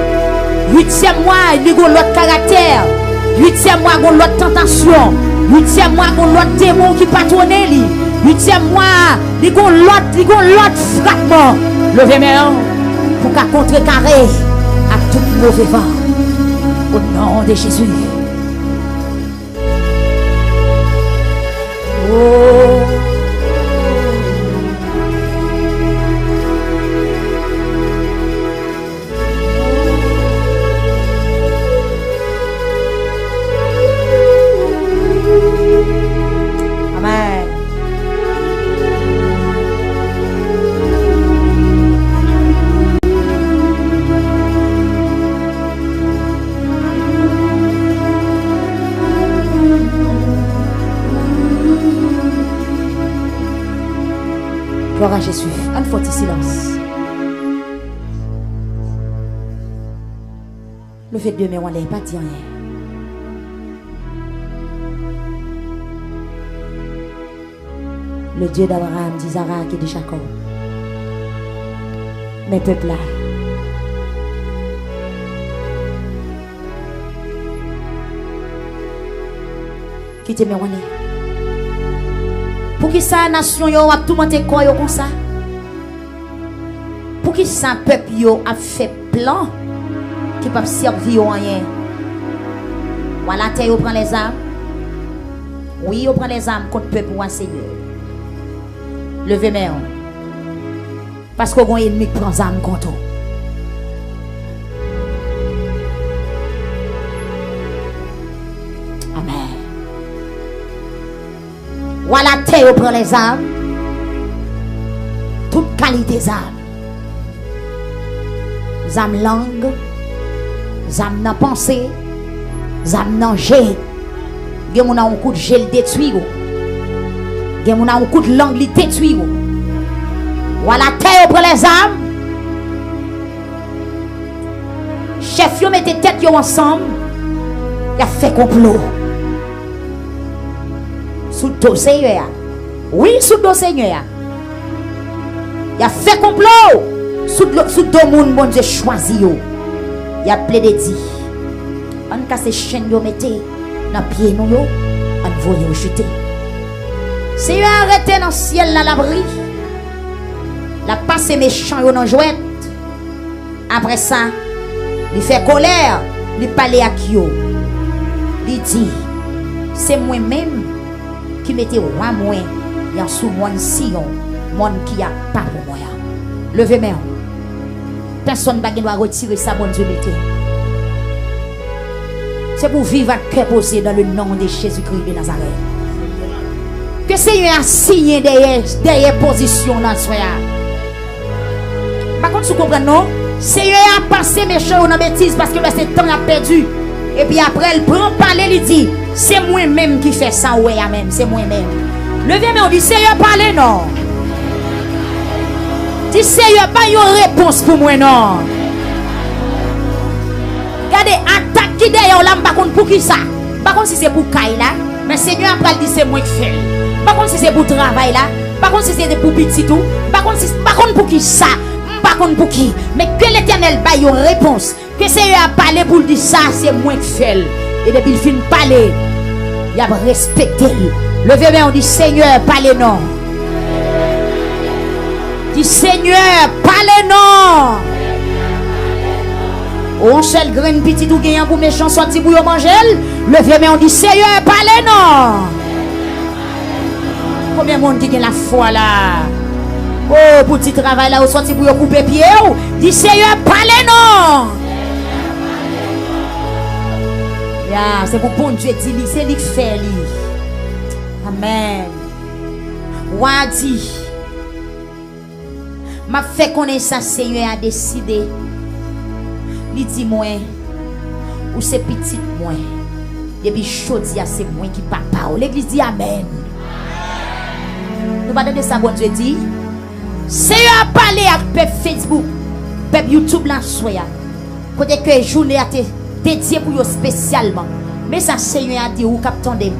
8e mois, il y a l'autre caractère. 8e mois, il y a l'autre tentation. 8e mois, il y a l'autre démon qui patronne lui. 8e mois, il y a l'autre fragment. Levez main pour qu'à contrecarrer à tout mauvais vent. Au nom de Jésus. Oh. Amen. Gloire à Jésus. Un fort silence. Le fait de me on pas dit rien. Le Dieu d'Abraham, d'Isaac et de Jacob. Mes peuples là. Quittez mes on pour qui ça nation yo a tout monter quoi yo comme ça? Pour qui ça peuple yo a fait plan qui pas servir rien? Voilà terre yo prend les armes. Oui, yo prend les armes contre peuple ou Seigneur. Levez main. Parce qu'on a un ennemi qui prend les armes contre. Voilà terre prend les âmes. Toute qualité d'âme. Âme langue. Âme dans pensée. Âme dans gel. Gen moun a un coup de gel détruit. Gen moun a un coup de langue détruit. Voilà terre prend les âmes. Chef yo mette tête yo ensemble. Il a fait complot. Sous le Seigneur. Oui, sous le Seigneur. Il a fait complot. Sous le monde, bon Dieu choisi. Il a plaidé dit. On casse chaîne yo mette dans pied nous yo, on voye jeter. Seigneur arrêté dans le ciel là l'abri. La passe méchant yo dans jouette. Après ça, il fait colère, il parle à qui yo. Il dit c'est moi-même qui mettez roi moi en sous moi Sion, monde qui a pas pour moi. Levez main. Personne ne doit retirer ça bon Dieu mettez. C'est pour vivre avec cœur posé dans le nom de Jésus-Christ de Nazareth. Que le Seigneur a signé derrière position dans ce soir. Par contre, vous comprenez, non? Le Seigneur a pensé méchant ou dans bêtise parce que le temps a perdu. Et puis après, il prend parler, il dit, c'est moi-même qui fais ça, ouais, amen, c'est moi-même. Levez, mais on dit, Seigneur, parlez, non. Dis, Seigneur, pas une réponse pour moi, non. Regardez, attaque qui derrière là, par contre, pour qui ça? Par contre, si c'est pour Kaila, mais Seigneur après dit c'est moi qui fais. Par contre, si c'est pour travail là, par contre, si c'est pour petit tout, par contre, pour qui ça? Par contre, pour qui? Mais que l'Éternel baille une réponse. Que Seigneur a parlé pour dire ça, c'est moi qui fais. Et depuis il finit de parler, il a respecté. Levez bien, on dit Seigneur, parlez non. Dis Seigneur, parlez non. On seul grain petit ou gagnant pour méchant sorti pour manger. Levez bien, on dit Seigneur, parlez non. Combien de monde qui a la foi là? Oh, pour petit travail là, on sorti pour couper pied. Dis Seigneur, parlez non. C'est pour bon Dieu dire, c'est lui qui fait. Amen. Wadi. M'a fait connaître ça, Seigneur a décidé. Il dit moi, ou c'est petit moi. Depuis chaudia, c'est moi qui papa. L'église dit Amen. Nous allons de ça, bon Dieu dit. Seigneur a parlé avec peuple Facebook, peuple YouTube là, soya. Côté que journée a été dédiée pour eux spécialement. Mais ça, Seigneur a dit, ou captez,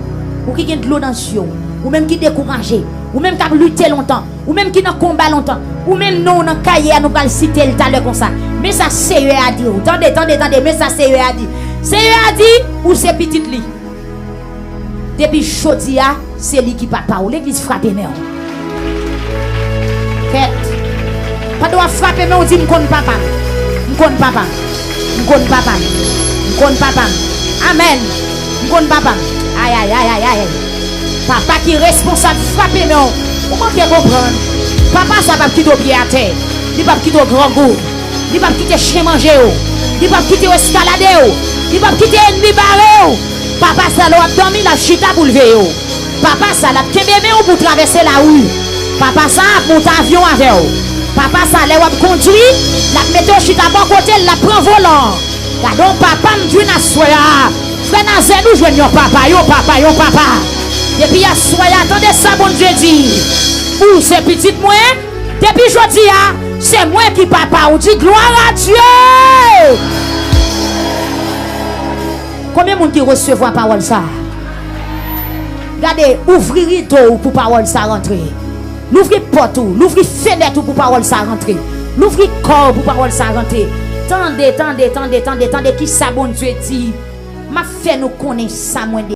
ou qui gagne de l'eau dans les yeux, ou même qui découragé, ou même qui a lutté longtemps, ou même qui n'a combat longtemps, ou même nous, dans le cahier, nous allons citer le talent comme ça. Mais ça, Seigneur a dit, attendez, mais ça, Seigneur a dit. Seigneur a dit, ou c'est petit li. Depuis Chodia, c'est lui qui papa, ou l'église frappe, mais faites. Pas de frapper, mais on dit, m'con papa. Amen. M'con papa. Aïe. Papa qui est responsable, frapper, mais on peut comprendre. Papa, ça va quitter au pied à terre. Il va quitter au grand goût. Il va quitter chien manger. Il va quitter escalader. Il va quitter ennemi barré. Papa, ça l'a dormi la chita pour lever. Papa, ça l'a kébémé pour traverser la rue. Papa, ça a monté avion avec vous. Papa, ça l'a conduit. La mettre au chita bon côté, la prend volant. Gardons papa, m'dou na soya. Frère Nazen, nous jouons papa. Et puis, à soya, attendez ça, bon Dieu dit. Ou c'est petit moi. Depuis jeudi, c'est moi qui papa. On dit gloire à Dieu. Combien de monde qui recevoir parole ça? Regardez, ouvrez rideau pour parole ça rentrer. L'ouvrez porte, l'ouvrez fenêtre pour parole ça rentrer. L'ouvrez corps pour parole ça rentrer. Tendez, qui ça bon Dieu dit. M'a fait nous connaître ça moins